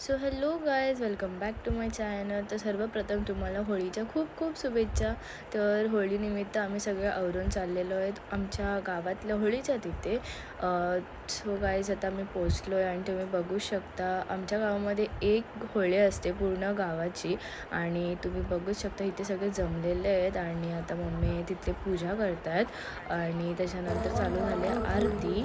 So hello guys, welcome back to my channel. तर सर्वप्रथम तुम्हाला होळीच्या खूप खूप शुभेच्छा. तर होळीनिमित्त आम्ही सगळे आवरून चाललेलो आहेत आमच्या गावातल्या होळीच्या तिथे. सो गायज, आता मी पोचलो आहे आणि तुम्ही बघू शकता आमच्या गावामध्ये एक होळी असते पूर्ण गावाची. आणि तुम्ही बघू शकता इथे सगळे जमलेले आहेत आणि आता मम्मी तिथले पूजा करत आहेत आणि त्याच्यानंतर चालू झाले आरती.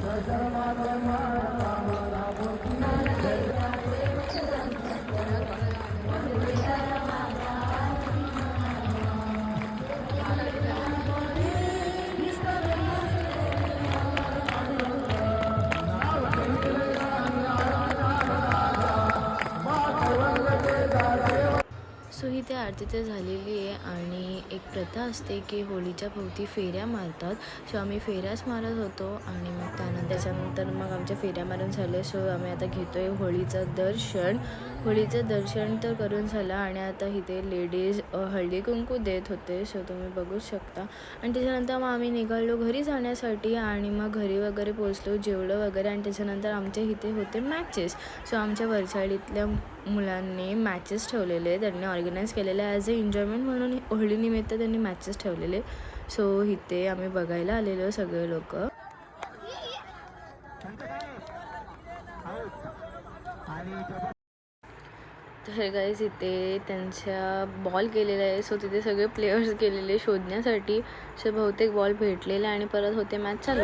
सो ही ते आरती तर झालेली आहे आणि एक प्रथा असते की होळीच्या भोवती फेऱ्या मारतात. सो आम्ही फेऱ्याच मारत होतो आणि मग त्याच्यानंतर मग आमच्या फेऱ्या मारून झाले. सो आम्ही आता घेतो आहे होळीचं दर्शन. होळीचं दर्शन तर करून झालं आणि आता इथे लेडीज हळदी कुंकू देत होते. सो तुम्ही बघू शकता. आणि त्याच्यानंतर मग आम्ही निघालो घरी जाण्यासाठी आणि मग घरी वगैरे पोचलो, जेवलं वगैरे. आणि त्याच्यानंतर आमच्या इथे होते मॅचेस. सो आमच्या वरचाळीतल्या मुलांनी मॅचेस ठेवलेले, त्यांनी ऑर्गनाईज केलेले ॲज अ एन्जॉयमेंट म्हणून. होळीनिमित्त त्यांनी मॅचेस ठेवलेले. सो इथे आम्ही बघायला आलेलो सगळे लोक. तर गाईज इथे त्यांच्या बॉल केलेला आहे. सो तिथे सगळे प्लेयर्स गेलेले शोधण्यासाठी. सो बहुतेक बॉल भेटलेले आणि परत होते मॅच चालू.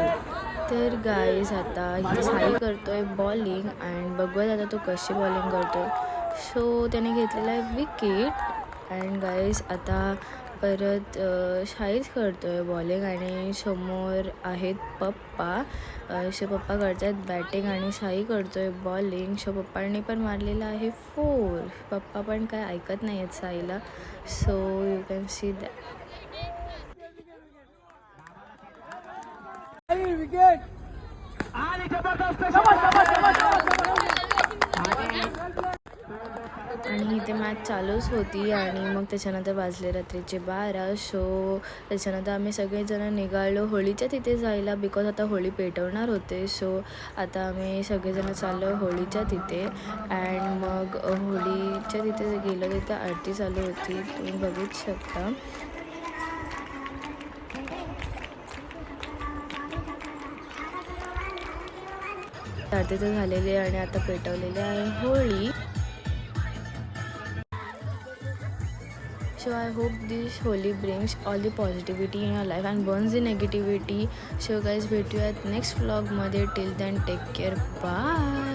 तर गाईज आता इथे साई करतोय बॉलिंग अँड बघूयात आता तो कशी बॉलिंग करतोय. सो त्याने घेतलेला आहे विकेट. अँड गाईज आता परत शाहीच करतोय बॉलिंग आणि समोर आहेत पप्पा. सो पप्पा करतात बॅटिंग आणि साई करतोय बॉलिंग. सो पप्पांनी पण मारलेला आहे 4. पप्पा पण काय ऐकत नाही आहेत साईला. So you can see that. आणि इथे मॅच चालूच होती आणि मग त्याच्यानंतर वाजले रात्रीचे 12. सो त्याच्यानंतर आम्ही सगळेजण निघालो होळीच्या तिथे जायला, बिकॉज आता होळी पेटवणार होते. सो आता आम्ही सगळेजण चाललो होळीच्या तिथे. अँड मग होळीच्या तिथे गेलो तिथे आरती चालू होती, तुम्ही बघूच शकता. आरती तर झालेली आहे आणि आता पेटवलेली आहे Holi. So I hope this Holi brings all the positivity in your life and burns the negativity. So guys, भेटूयात नेक्स्ट व्लॉगमध्ये. Till then take care, bye.